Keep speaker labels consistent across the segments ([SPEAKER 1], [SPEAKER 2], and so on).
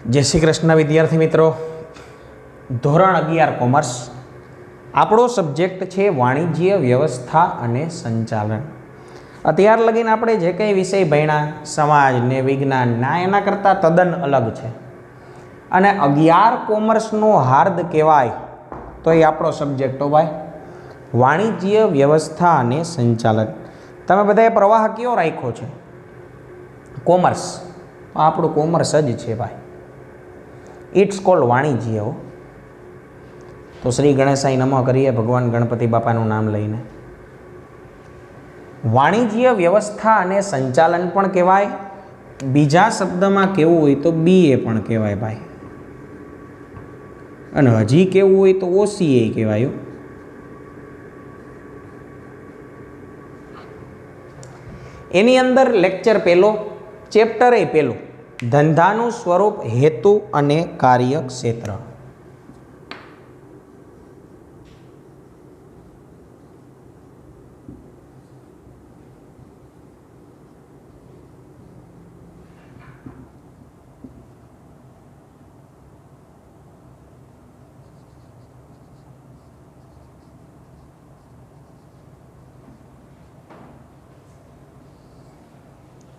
[SPEAKER 1] जय श्री कृष्ण विद्यार्थी मित्रों। धोरण 11 कॉमर्स आपणो सब्जेक्ट है वाणिज्य व्यवस्था अने संचालन। अत्यार लगीने आपणे जे कंई विषय भण्या समाज ने विज्ञान ना एना करता तद्दन अलग है अने 11 कॉमर्सनो हार्द कहेवाय तो ये आपणो सब्जेक्ट हो भाई वाणिज्य व्यवस्था अने संचालन। तमे बधाए प्रवाह क्यो राख्यो छे? कॉमर्स। आपणो कॉमर्स ज छे भाई। इट्स कॉल्ड वाणिज्य हो। तो श्री गणेशाय नमः करिए भगवान गणपति बापाનું नाम लईने। वाणिज्य व्यवस्था अने संचालन पण कहेवाय। बीजा शब्दमां केवुं होय तो बीए पण कहेवाय भाई अने हजी केवुं होय तो ओसीए कहेवाय। एनी अंदर लेक्चर पहेलो चेप्टर ए पहेलो धंधानुं स्वरूप हेतु अने कार्यक्षेत्र।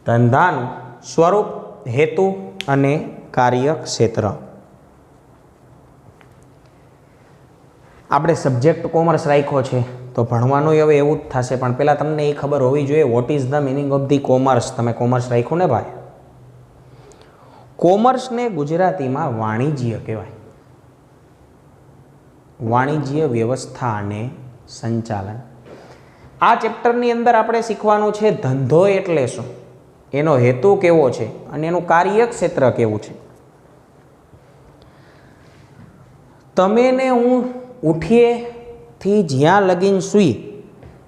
[SPEAKER 1] धंधानुं स्वरूप हेतु अने कार्यक्षेत्र। आपणे सब्जेक्ट कॉमर्स राख्यो छे तो भणवानुं हवे एवुं ज थशे, पण पहेला तमने ए खबर होवी जोईए वोट इज ध मीनिंग ऑफ ध कॉमर्स। तमे कॉमर्स राख्युं ने भाई। कॉमर्स ने गुजरातीमां वाणिज्य कहेवाय। वाणिज्य व्यवस्था अने संचालन। आ चेप्टरनी अंदर आपणे शीखवानुं छे धंधो एटले शुं, एनो हेतु केवो छे अने एनुं कार्यक्षेत्र केवुं छे। तमे ने हूँ उठीए थी ज्यां लगीन सुई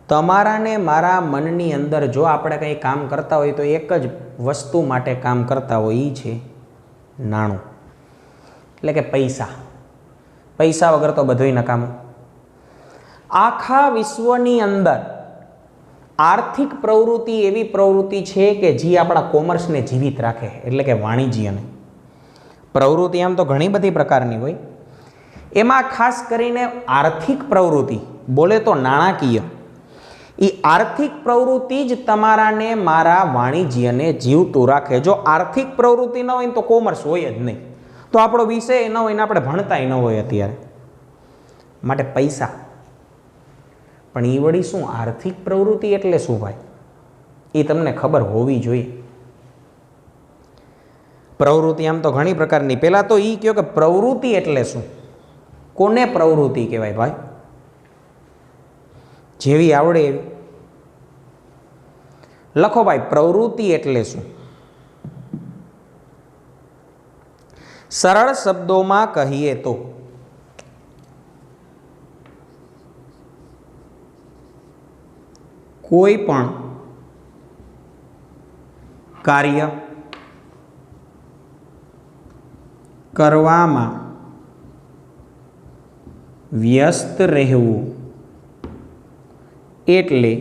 [SPEAKER 1] तमारा ने मारा मननी अंदर जो आपणे कंई काम करता होय तो एक ज वस्तु माटे काम करता होय ई छे नाणुं, એટલે કે पैसा। पैसा वगर तो बधुंय नकामું। आखा विश्वनी अंदर आर्थिक प्रवृत्ति एवी प्रवृत्ति है कि जी अपना कॉमर्स ने जीवित राखे, एटले के वाणिज्य ने प्रवृत्ति आम तो घणी बधी प्रकारनी होय। एमां खास करीने आर्थिक प्रवृत्ति बोले तो नाणाकीय ई आर्थिक प्रवृत्ति ज तमारा ने मारा वाणिज्य ने जीवतुं राखे। जो आर्थिक प्रवृत्ति न होय तो कॉमर्स होय ज नहीं, तो आपणो विषय न होय ने आपणे भणताय न होय अत्यारे। माटे पैसा पण ई वળી શું आर्थिक प्रवृत्ति એટલે શું ભાઈ એ તમને ખબર હોવી જોઈએ। પ્રવૃત્તિ આમ તો ઘણી પ્રકારની। પહેલા તો ઈ કહો કે પ્રવૃત્તિ એટલે શું, કોને પ્રવૃત્તિ કહેવાય ભાઈ? જેવી આવડે એવી લખો ભાઈ। પ્રવૃત્તિ એટલે શું? સરળ શબ્દોમાં કહીએ તો कोई पण कार्य करवामां व्यस्त रहेवुं एटले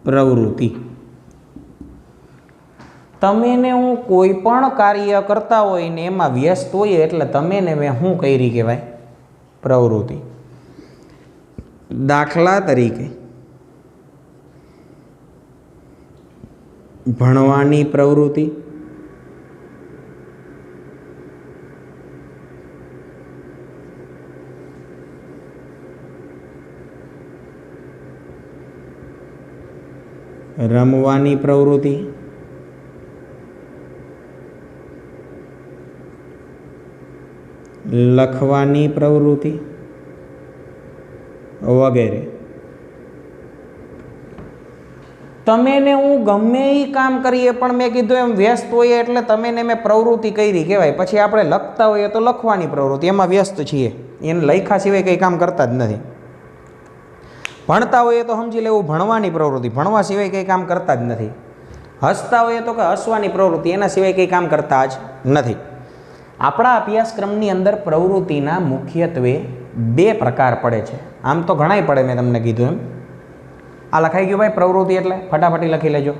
[SPEAKER 1] प्रवृत्ति। तमे ने हूँ कोई पण कार्य करता होय ने एमां व्यस्त होय एटले तमे ने मैं हूँ करी कहेवाय प्रवृत्ति। दाखला तरीके भणवानी प्रवृत्ति, रमवानी प्रवृत्ति, लखवानी प्रवृत्ति वगैरह। तमे ने हूँ गमे ई काम करीए पण मैं कीधुं एम व्यस्त होईए एटले तमे ने मैं प्रवृत्ति करी कहेवाय। पछी आपणे लखता होईए तो लखवानी प्रवृत्ति, एमां व्यस्त छीए, एने लख्या सिवाय कंई काम करता ज नथी। भणता होईए तो समजी लेवुं भणवानी प्रवृत्ति, भणवा सिवाय कंई काम करता ज नथी। हसता होईए तो के हसवानी प्रवृत्ति, एना सिवाय कंई काम करता ज नथी। આપણા અભ્યાસક્રમની અંદર પ્રવૃત્તિના મુખ્યત્વે બે પ્રકાર પડે છે। આમ તો ઘણાય પડે, મેં તમને કીધું એમ। આ લખાઈ ગયું ભાઈ પ્રવૃત્તિ એટલે ફટાફટી લખી લેજો।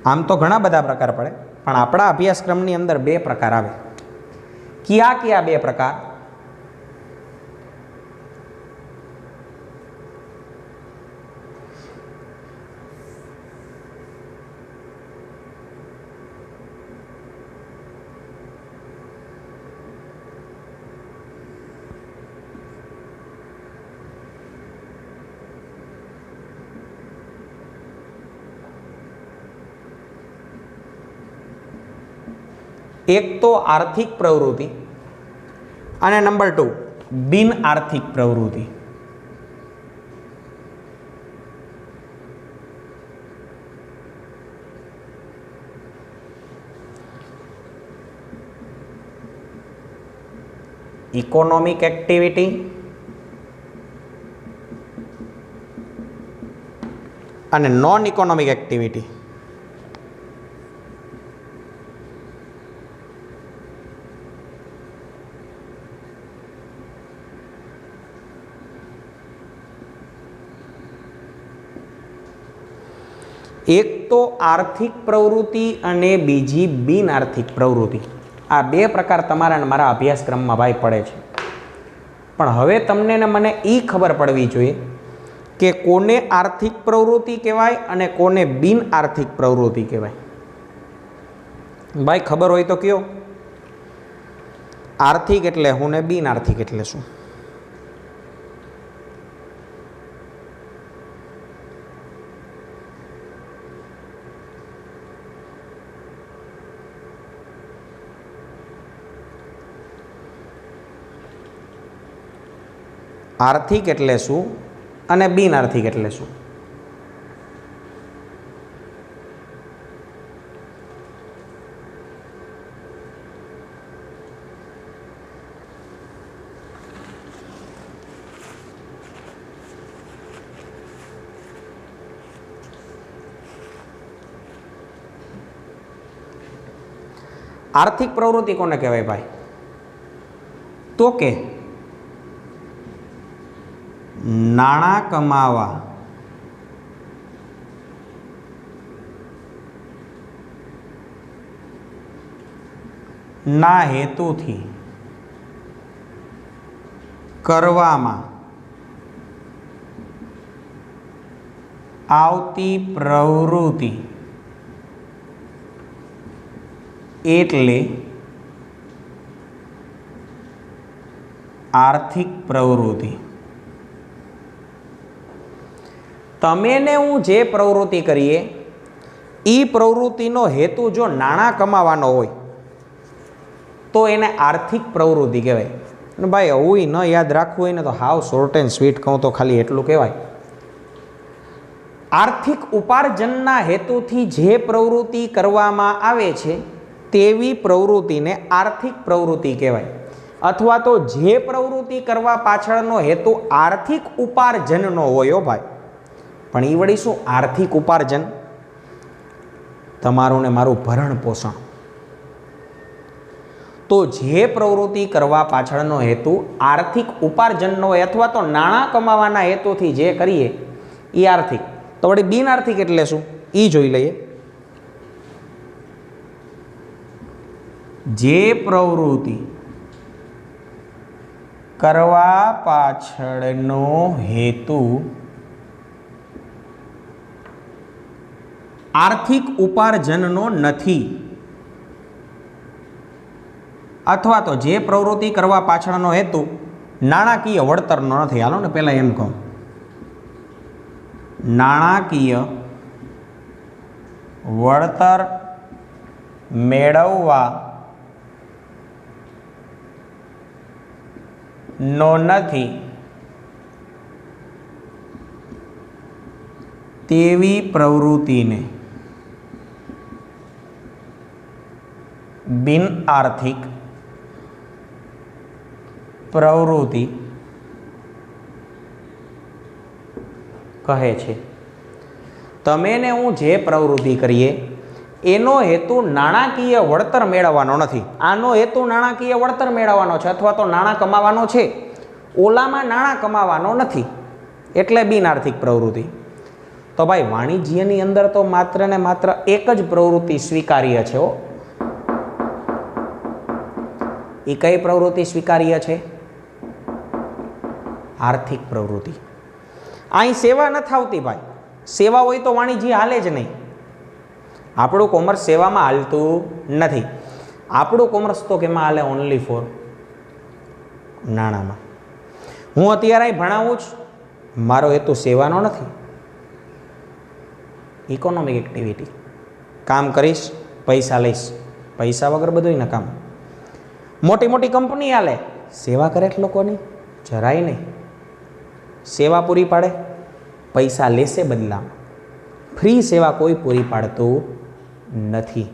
[SPEAKER 1] આમ તો ઘણા બધા પ્રકાર પડે, પણ આપણા અભ્યાસક્રમની અંદર 2 પ્રકાર આવે. કયા કયા 2 પ્રકાર? એક તો આર્થિક પ્રવૃત્તિ અને નંબર 2 બિન આર્થિક પ્રવૃત્તિ. ઇકોનોમિક એક્ટિવિટી અને નોન ઇકોનોમિક એક્ટિવિટી. એક તો આર્થિક પ્રવૃત્તિ અને બીજી બિન આર્થિક પ્રવૃત્તિ. આ 2 પ્રકાર તમારા અને મારા અભ્યાસક્રમમાં ભાઈ પડે છે. પણ હવે તમને ને મને એ ખબર પડવી જોઈએ કે કોને આર્થિક પ્રવૃત્તિ કહેવાય અને કોને બિન આર્થિક પ્રવૃત્તિ કહેવાય. ભાઈ ખબર હોય તો કયો, આર્થિક એટલે શું ને બિન આર્થિક એટલે શું? આર્થિક એટલે શું અને બિન આર્થિક એટલે શું? આર્થિક પ્રવૃત્તિ કોને કહેવાય ભાઈ? તો કે નાણાં કમાવા ના હેતુથી કરવામાં આવતી પ્રવૃત્તિ એટલે આર્થિક પ્રવૃત્તિ. તમે ને હું જે પ્રવૃત્તિ કરીએ એ પ્રવૃત્તિનો હેતુ જો નાણાં કમાવાનો હોય તો એને આર્થિક પ્રવૃત્તિ કહેવાય. અને ભાઈ આવું ન યાદ રાખવું હોય ને તો હાવ શોર્ટ એન્ડ સ્વીટ કહું તો ખાલી એટલું કહેવાય, આર્થિક ઉપાર્જનના હેતુથી જે પ્રવૃત્તિ કરવામાં આવે છે તેવી પ્રવૃત્તિને આર્થિક પ્રવૃત્તિ કહેવાય. અથવા તો જે પ્રવૃત્તિ કરવા પાછળનો હેતુ આર્થિક ઉપાર્જનનો હોય ભાઈ. પણ એ વળી શું આર્થિક ઉપાર્જન? તમારું ને મારું ભરણ પોષણ. તો જે પ્રવૃત્તિ કરવા પાછળનો હેતુ આર્થિક ઉપાર્જનનો હોય અથવા તો નાણાં કમાવાના હેતુથી જે કરીએ એ આર્થિક. તો વળી બિન આર્થિક એટલે શું એ જોઈ લઈએ. જે પ્રવૃત્તિ કરવા પાછળનો હેતુ આર્થિક ઉપાર્જનનો નથી અથવા તો જે પ્રવૃત્તિ કરવા પાછળનો હેતુ નાણાકીય વળતરનો નથી. હાલો ને પહેલાં એમ કહું, નાણાકીય વળતર મેળવવા નો નથી તેવી પ્રવૃત્તિને બિન આર્થિક પ્રવૃત્તિ કહે છે. તમે ને હું જે પ્રવૃત્તિ કરીએ એનો હેતુ નાણાકીય વળતર મેળવવાનો નથી. આનો હેતુ નાણાકીય વળતર મેળવવાનો છે અથવા તો નાણાં કમાવાનો છે, ઓલામાં નાણાં કમાવાનો નથી, એટલે બિન આર્થિક પ્રવૃત્તિ. तो भाई वाणिज्यनी अंदर तो मात्र ने मात्र एक ज प्रवृत्ति स्वीकार्य छे। ए कई प्रवृत्ति स्वीकार्य छे? आर्थिक प्रवृत्ति। अहीं सेवा नथी आवती भाई, सेवा होय तो वाणिज्य हाले ज नहीं। આપણું કોમર્સ સેવામાં હાલતું નથી। આપણું કોમર્સ તો કેમાં હાલે? ઓનલી ફોર નાણાંમાં। હું અત્યારે અહીં ભણાવું છું, મારો હેતુ સેવાનો નથી, ઇકોનોમિક એક્ટિવિટી। કામ કરીશ, પૈસા લઈશ, પૈસા વગર બધું નકામ। મોટી મોટી કંપની હાલે, સેવા કરે લોકોની? જરાય નહીં। સેવા પૂરી પાડે, પૈસા લેશે બદલામાં। ફ્રી સેવા કોઈ પૂરી પાડતું નથી।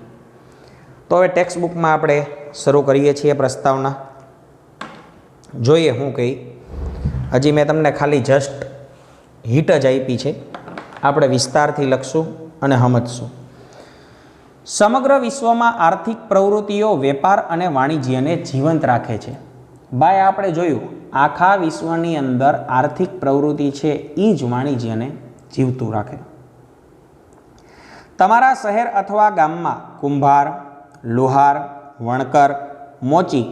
[SPEAKER 1] તો હવે ટેક્સ્ટ બુકમાં આપણે શરૂ કરીએ છીએ પ્રસ્તાવના। જોઈએ હું કહી, હજી મેં તમને ખાલી જસ્ટ હિટ જ આપી છે, આપણે વિસ્તારથી લખશું અને સમજશું। સમગ્ર વિશ્વમાં આર્થિક પ્રવૃત્તિઓ વેપાર અને વાણિજ્યને જીવંત રાખે છે। ભાઈ આપણે જોયું, આખા વિશ્વની અંદર આર્થિક પ્રવૃત્તિ છે એ જ વાણિજ્યને જીવતું રાખે। તમારા શહેર અથવા ગામમાં કુંભાર, લુહાર, વણકર, મોચી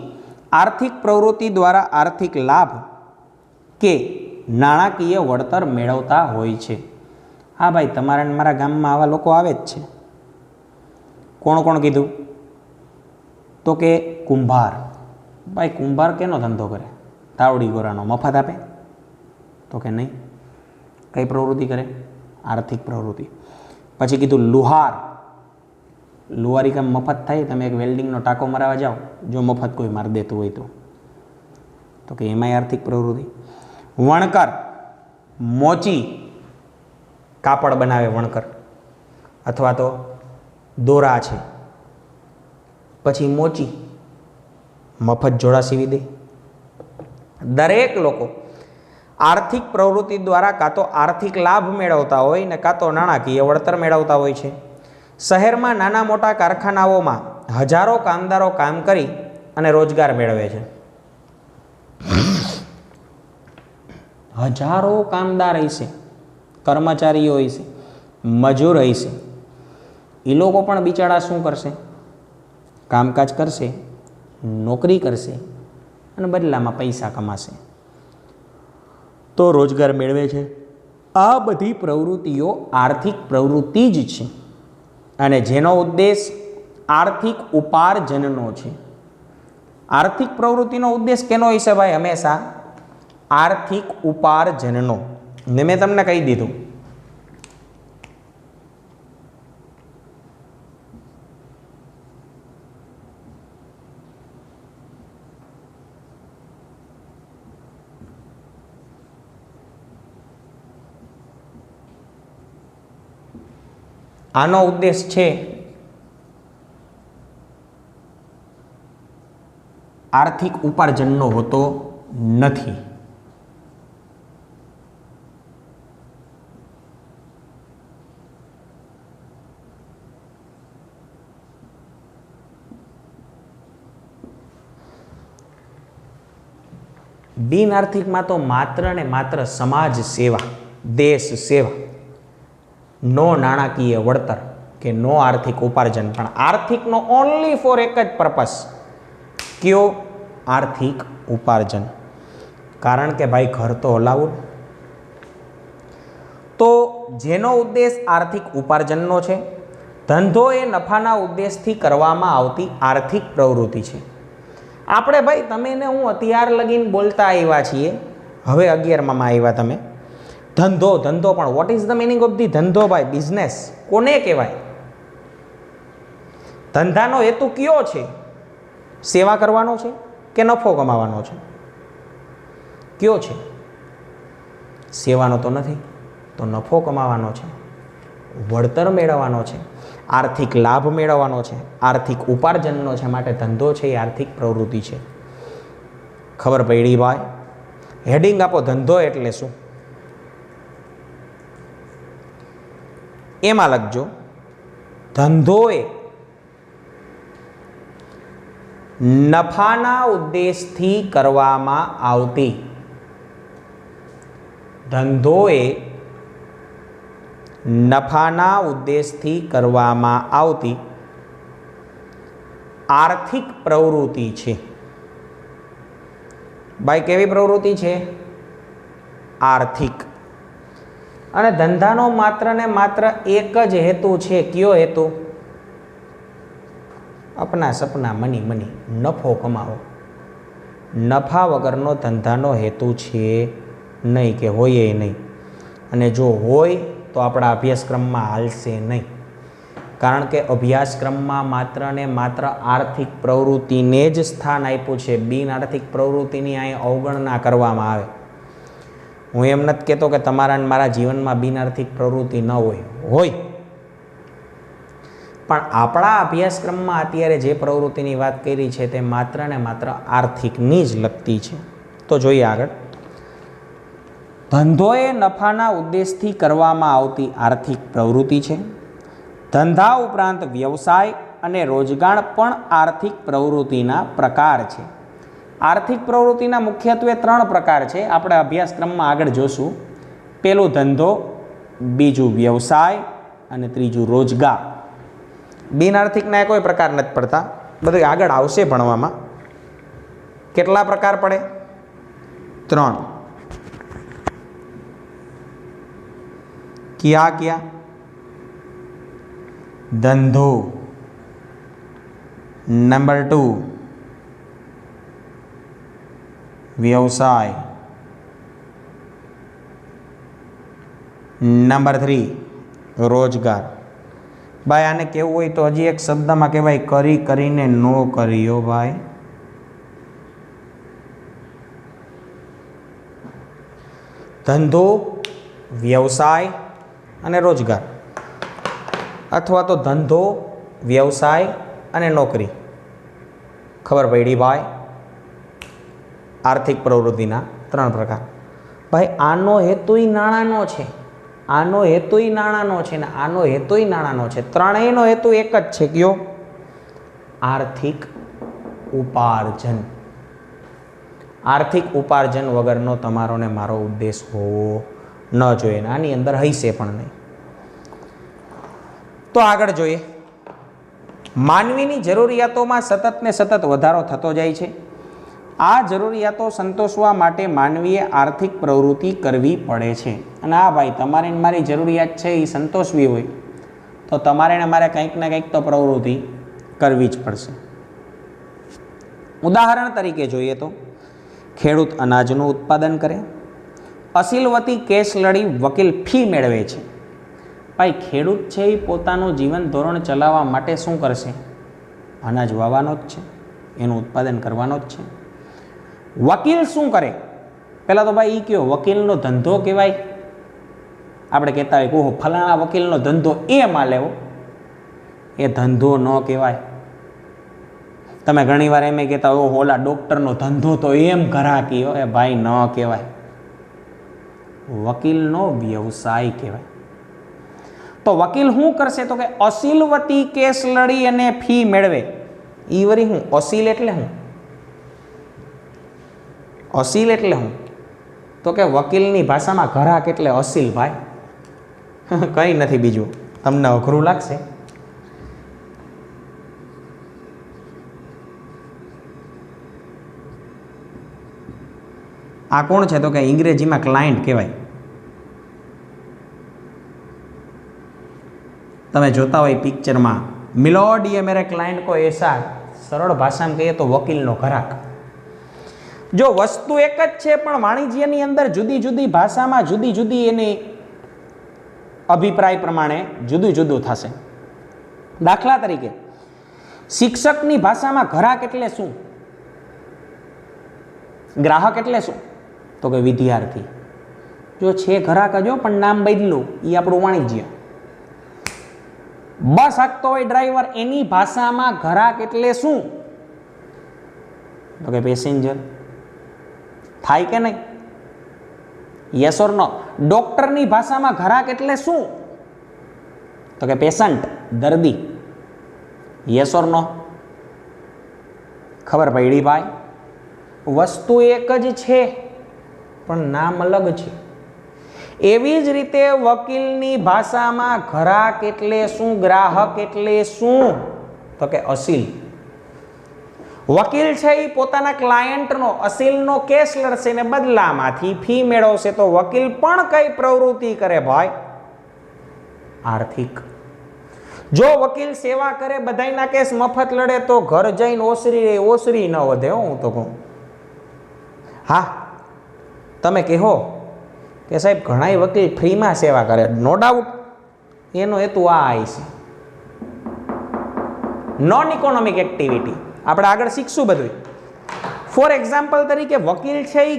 [SPEAKER 1] આર્થિક પ્રવૃત્તિ દ્વારા આર્થિક લાભ કે નાણાકીય વળતર મેળવતા હોય છે। હા ભાઈ, તમારા ને મારા ગામમાં આવા લોકો આવે જ છે। કોણ કોણ કીધું? તો કે કુંભાર। ભાઈ કુંભાર કેનો ધંધો કરે? તાવડી ગોરાનો। મફત આપે? તો કે નહીં। કઈ પ્રવૃત્તિ કરે? આર્થિક પ્રવૃત્તિ। પછી કીધું લુહાર। લુહારી કામ મફત થાય? તમે એક વેલ્ડિંગનો ટાંકો મરાવવા જાઓ, જો મફત કોઈ મારી દેતું હોય તો કે એમાંય આર્થિક પ્રવૃત્તિ। વણકર, મોચી કાપડ બનાવે વણકર, અથવા તો દોરા છે। પછી મોચી મફત જોડા સીવી દે। દરેક લોકો આર્થિક પ્રવૃત્તિ દ્વારા કાં તો આર્થિક લાભ મેળવતા હોય ને કાં તો નાણાકીય વળતર મેળવતા હોય છે। શહેરમાં નાના મોટા કારખાનાઓમાં હજારો કામદારો કામ કરી અને રોજગાર મેળવે છે। હજારો કામદાર હશે, કર્મચારીઓ હશે, મજૂર હશે। એ લોકો પણ બિચારા શું કરશે? કામકાજ કરશે, નોકરી કરશે અને બદલામાં પૈસા કમાશે, તો રોજગાર મેળવે છે। આ બધી પ્રવૃત્તિઓ આર્થિક પ્રવૃત્તિ જ છે અને જેનો ઉદ્દેશ આર્થિક ઉપાર્જનનો છે। આર્થિક પ્રવૃત્તિનો ઉદ્દેશ કેનો હોય છે ભાઈ? હંમેશા આર્થિક ઉપાર્જનનો। ને મેં તમને કહી દીધું, આનો ઉદ્દેશ છે આર્થિક ઉપાર્જનનો હોતો નથી। બિન આર્થિકમાં તો માત્ર ને માત્ર સમાજ સેવા, દેશ સેવા, નો નાણાકીય વળતર કે નો આર્થિક ઉપાર્જન। પણ આર્થિકનો ઓનલી ફોર એક જ પર્પસ, કયો? આર્થિક ઉપાર્જન। કારણ કે ભાઈ ઘર તો હલાવું। તો જેનો ઉદ્દેશ આર્થિક ઉપાર્જનનો છે, ધંધો એ નફાના ઉદ્દેશથી કરવામાં આવતી આર્થિક પ્રવૃત્તિ છે। આપણે ભાઈ તમે ને હું અત્યાર લગીને બોલતા આવ્યા છીએ, હવે 11માં આવ્યા તમે, ધંધો ધંધો। પણ what is the meaning of the ધંધો ભાઈ? બિઝનેસ કોને કહેવાય? ધંધાનો હેતુ કયો છે? સેવા કરવાનો છે કે નફો કમાવાનો છે? કયો છે? સેવાનો તો નથી, તો નફો કમાવાનો છે, વળતર મેળવવાનો છે, આર્થિક લાભ મેળવવાનો છે, આર્થિક ઉપાર્જનનો છે। માટે ધંધો છે એ આર્થિક પ્રવૃત્તિ છે। ખબર પડી ભાઈ? હેડિંગ આપો, ધંધો એટલે શું? એમાં લખજો, ધંધો એ નફાના ઉદ્દેશથી કરવામાં આવતી, ધંધો એ નફાના ઉદ્દેશથી કરવામાં આવતી આર્થિક પ્રવૃત્તિ છે. ભાઈ કેવી પ્રવૃત્તિ છે? આર્થિક. અને ધંધાનો માત્ર ને માત્ર એક જ હેતુ છે. કયો હેતુ? અપના સપના મની મની, નફો કમાવો. નફા વગરનો ધંધાનો હેતુ છે નહીં, કે હોય નહીં. અને જો હોય તો આપણા અભ્યાસક્રમમાં હાલશે નહીં, કારણ કે અભ્યાસક્રમમાં માત્ર ને માત્ર આર્થિક પ્રવૃત્તિને જ સ્થાન આપ્યું છે. બિન આર્થિક પ્રવૃત્તિની અહીં અવગણના કરવામાં આવે. હું એમ નથી કહેતો કે તમારા અને મારા જીવનમાં બિન આર્થિક પ્રવૃત્તિ ન હોય, પણ આપણા અભ્યાસક્રમમાં અત્યારે જે પ્રવૃત્તિની વાત કરી છે તે માત્ર ને માત્ર આર્થિકની જ લગતી છે. તો જોઈએ આગળ. ધંધો એ નફાના ઉદ્દેશથી કરવામાં આવતી આર્થિક પ્રવૃત્તિ છે. ધંધા ઉપરાંત વ્યવસાય અને રોજગાર પણ આર્થિક પ્રવૃત્તિના પ્રકાર છે. આર્થિક પ્રવૃત્તિના મુખ્યત્વે 3 પ્રકાર છે. આપણે અભ્યાસક્રમમાં આગળ જોશું. પહેલું ધંધો, બીજું વ્યવસાય અને ત્રીજું રોજગાર. બિન આર્થિકના કોઈ પ્રકાર નથી પડતા, બધું આગળ આવશે ભણવામાં. કેટલા પ્રકાર પડે? 3. ક્યાં ક્યાં? ધંધો, નંબર 2 વ્યવસાય, નંબર 3 રોજગાર. ભાઈ આને કેવું હોય તો હજી એક શબ્દમાં કહેવાય કરી કરીને નો કર્યો. ભાઈ ધંધો, વ્યવસાય અને રોજગાર, અથવા તો ધંધો, વ્યવસાય અને નોકરી. ખબર પડી ભાઈ? આર્થિક પ્રવૃત્તિના 3 પ્રકાર. ભાઈ આનો હેતુય નાણાંનો છે, આનો હેતુય નાણાંનો છે ને આનો હેતુય નાણાંનો છે. ત્રણેયનો હેતુ એક જ છે. કયો? આર્થિક ઉપાર્જન. આર્થિક ઉપાર્જન વગરનો તમારો ને મારો ઉદ્દેશ હોવો ન જોઈએ. આની અંદર હૈસે પણ નહીં. તો આગળ જોઈએ. માનવીની જરૂરિયાતોમાં સતત ને સતત વધારો થતો જાય છે. આ જરૂરિયાતો સંતોષવા માટે માનવીએ આર્થિક પ્રવૃત્તિ કરવી પડે છે. અને આ ભાઈ તમારી ને મારી જરૂરિયાત છે એ સંતોષવી હોય તો તમારે ને મારે કંઈક ને કંઈક તો પ્રવૃત્તિ કરવી જ પડશે. ઉદાહરણ તરીકે જોઈએ તો ખેડૂત અનાજનું ઉત્પાદન કરે, અસીલવતી કેસ લડી વકીલ ફી મેળવે છે. ભાઈ ખેડૂત છે એ પોતાનું જીવન ધોરણ ચલાવવા માટે શું કરશે? અનાજ વાવવાનો જ છે, એનું ઉત્પાદન કરવાનો જ છે. વકીલ શું કરે? પહેલાં તો ભાઈ એ કયો વકીલનો ધંધો કહેવાય? આપણે કહેતા હોય ઓહો ફલાણા વકીલનો ધંધો એમાં લેવો, એ ધંધો ન કહેવાય. તમે ઘણીવાર એમ કહેતા હોય ઓહો ઓલા ડૉક્ટરનો ધંધો તો એમ ઘરાકી હોય. ભાઈ ન કહેવાય, વકીલનો વ્યવસાય કહેવાય. તો વકીલ શું કરશે? તો કે અસીલવતી કેસ લડી અને ફી મેળવે. ઈ વરી હું અસીલ એટલે હું? અસીલ એટલે હું? તો કે વકીલની ભાષામાં ઘરાક એટલે અસીલ. ભાઈ કંઈ નથી બીજું. તમને અઘરું લાગશે. આ કોણ છે? તો કે અંગ્રેજીમાં ક્લાયન્ટ કહેવાય. તમે જોતા હોય પિક્ચરમાં મિલોડ ये मेरे क्लाइंट को ऐसा, સરળ ભાષામાં કહીએ તો વકીલનો ઘરાક. જો વસ્તુ એક જ છે પણ વાણિજ્યની અંદર જુદી જુદી ભાષામાં જુદી જુદી એની અભિપ્રાય પ્રમાણે જુદું જુદું થશે. દાખલા તરીકે શિક્ષકની ભાષામાં ઘરાક એટલે શું? ગ્રાહક એટલે શું? તો કે વિદ્યાર્થી. જો છે ઘરાક જ પણ નામ બદલું, એ આપણું વાણિજ્ય. બસ હાંકતો હોય ડ્રાઈવર, એની ભાષામાં ઘરાક એટલે શું? તો કે પેસેન્જર. થાય કે નહીં? યસ ઓર નો? ડોક્ટરની ભાષામાં ઘરાક એટલે શું? તો કે પેશન્ટ, દર્દી. યસ ઓર નો? ખબર પડી ભાઈ? વસ્તુ એક જ છે પણ નામ અલગ છે. એવી જ રીતે વકીલની ભાષામાં ગ્રાહક એટલે શું, ગ્રાહક એટલે શું? તો કે અસીલ. વકીલ છે એ પોતાના ક્લાયન્ટનો અસીલનો કેસ લડશે ને બદલામાંથી ફી મેળવશે. તો વકીલ પણ કઈ પ્રવૃત્તિ કરે ભાઈ? આર્થિક. જો વકીલ સેવા કરે, બધાયના કેસ મફત લડે તો ઘર જઈને ઓસરી ન વધે. હું તો કહું, હા તમે કહો કે સાહેબ ઘણાય વકીલ ફ્રીમાં સેવા કરે, નો ડાઉટ એનો હેતુ આ છે, નોન ઇકોનોમિક એક્ટિવિટી. આપણે આગળ શીખશું બધું. ફોર એક્ઝામ્પલ તરીકે વકીલ છે એ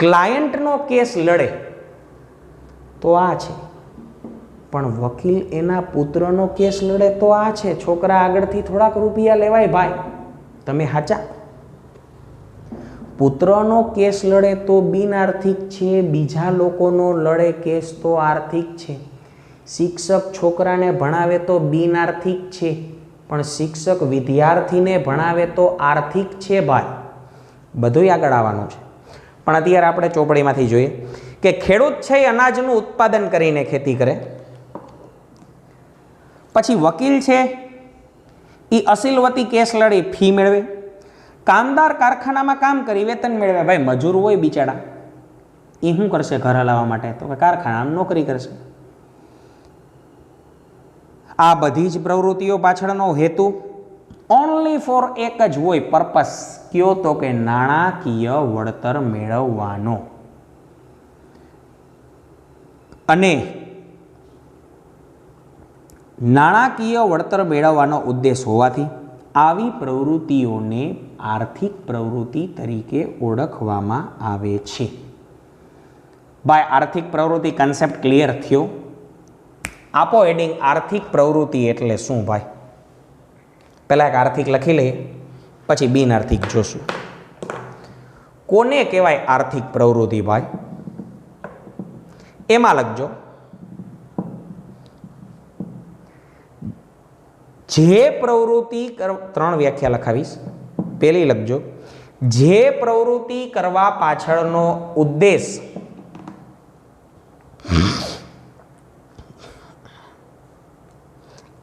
[SPEAKER 1] ક્લાયન્ટનો કેસ લડે તો આ છે, પણ વકીલ એના પુત્રનો કેસ લડે તો આ છે. છોકરા આગળથી થોડાક રૂપિયા લેવાય ભાઈ, તમે હાચા? પુત્રનો કેસ લડે તો બિન આર્થિક છે, બીજા લોકોનો લડે કેસ તો આર્થિક છે. શિક્ષક છોકરાને ભણાવે તો બિન આર્થિક છે, પણ શિક્ષક વિદ્યાર્થીને ભણાવે તો આર્થિક છે ભાઈ. બધુંય આગળ આવવાનું છે, પણ અત્યારે આપણે ચોપડીમાંથી જોઈએ કે ખેડૂત છે એ અનાજનું ઉત્પાદન કરીને ખેતી કરે, પછી વકીલ છે એ અસીલવતી કેસ લડી ફી મેળવે, કામદાર કારખાનામાં કામ કરી વેતન મેળવે. ભાઈ મજૂર હોય બિચારા, એ શું કરશે ઘર હલાવવા માટે? તો કે કારખાનામાં નોકરી કરશે. આ બધી જ પ્રવૃત્તિઓ પાછળનો હેતુ ઓનલી ફોર એક જ હોય, પર્પસ કયો? તો કે નાણાકીય વળતર મેળવવાનો. અને નાણાકીય વળતર મેળવવાનો ઉદ્દેશ હોવાથી આવી પ્રવૃત્તિઓને આર્થિક પ્રવૃત્તિ તરીકે ઓળખવામાં આવે છે. ભાઈ આર્થિક પ્રવૃત્તિ કન્સેપ્ટ ક્લિયર થયો? આપો હેડિંગ આર્થિક પ્રવૃત્તિ એટલે શું ભાઈ? પહેલા એક આર્થિક લખી લઈએ, પછી બિન આર્થિક જોશું. કોને કહેવાય આર્થિક પ્રવૃત્તિ ભાઈ? એમાં લખજો જે પ્રવૃત્તિ, ત્રણ વ્યાખ્યા લખાવીશ. પહેલી લખજો જે પ્રવૃત્તિ કરવા પાછળનો ઉદ્દેશ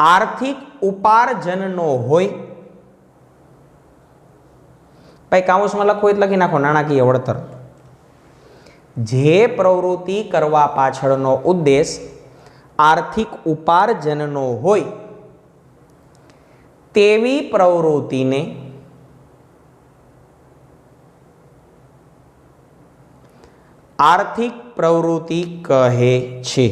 [SPEAKER 1] આર્થિક ઉપાર્જનનો હોય. ભાઈ કાઉન્સમાં લખવું એટલે લખી નાખો નાણાકીય વળતર. જે પ્રવૃત્તિ કરવા પાછળનો ઉદ્દેશ આર્થિક ઉપાર્જનનો હોય તેવી પ્રવૃત્તિને આર્થિક પ્રવૃત્તિ કહે છે.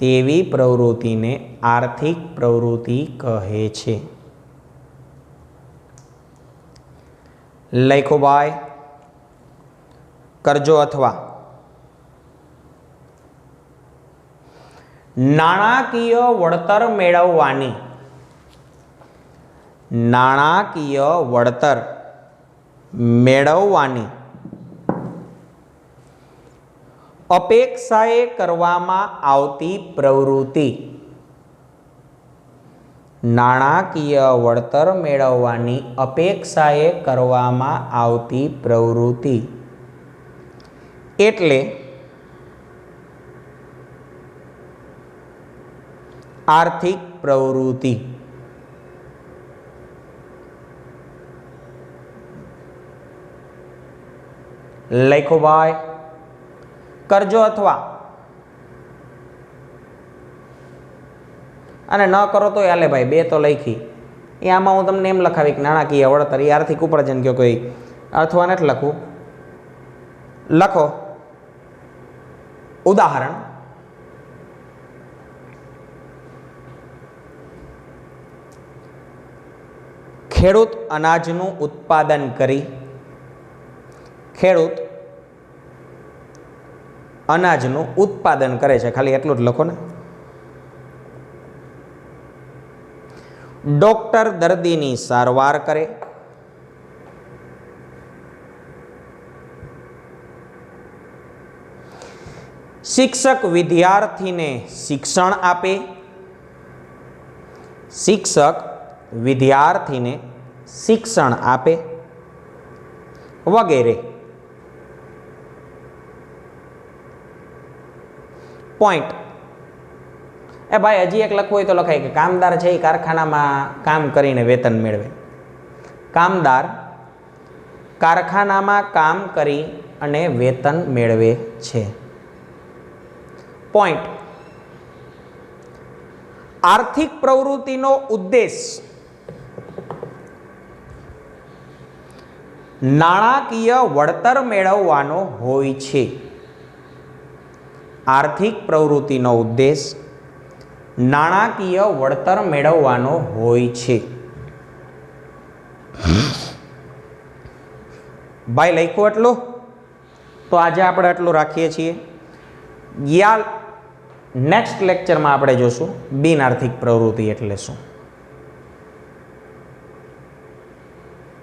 [SPEAKER 1] તેવી પ્રવૃત્તિને આર્થિક પ્રવૃત્તિ કહે છે. લખો ભાઈ, કરજો અથવા. નાણાકીય વળતર મેળવવાની, નાણાકીય વળતર મેળવવાની અપેક્ષાએ કરવામાં આવતી પ્રવૃત્તિ. નાણાકીય વળતર મેળવવાની અપેક્ષાએ કરવામાં આવતી પ્રવૃત્તિ એટલે આર્થિક પ્રવૃત્તિ. લખો ભાઈ, કરજો અથવા. અને ન કરો તો હાલે ભાઈ, બે તો લખી. એ આમાં હું તમને એમ લખાવી કે નાણાકીય વળતર એ આર્થિક ઉપાર્જન કયો, કોઈ અથવા નથી લખવું. લખો ઉદાહરણ. ખેડૂત અનાજનું ઉત્પાદન કરી, ખેડૂત અનાજનું ઉત્પાદન કરે છે, ખાલી એટલું જ લખો ને. ડોક્ટર દર્દીની સારવાર કરે, શિક્ષક વિદ્યાર્થીને શિક્ષણ આપે, શિક્ષક વિદ્યાર્થીને શિક્ષણ આપે, વગેરે. પોઈન્ટ. એ ભાઈ હજી એક લખવું હોય તો લખાય કે કામદાર છે એ કારખાનામાં કામ કરીને વેતન મેળવે. કામદાર કારખાનામાં કામ કરી અને વેતન મેળવે છે. પોઈન્ટ. આર્થિક પ્રવૃત્તિનો ઉદ્દેશ નાણાકીય વળતર મેળવવાનો હોય છે. આર્થિક પ્રવૃત્તિનો ઉદ્દેશ નાણાકીય વળતર મેળવવાનો હોય છે. ભાઈ લખ્યું એટલું? તો આજે આપણે એટલું રાખીએ છીએ. નેક્સ્ટ લેક્ચરમાં આપણે જોશું બિન આર્થિક પ્રવૃત્તિ એટલે શું.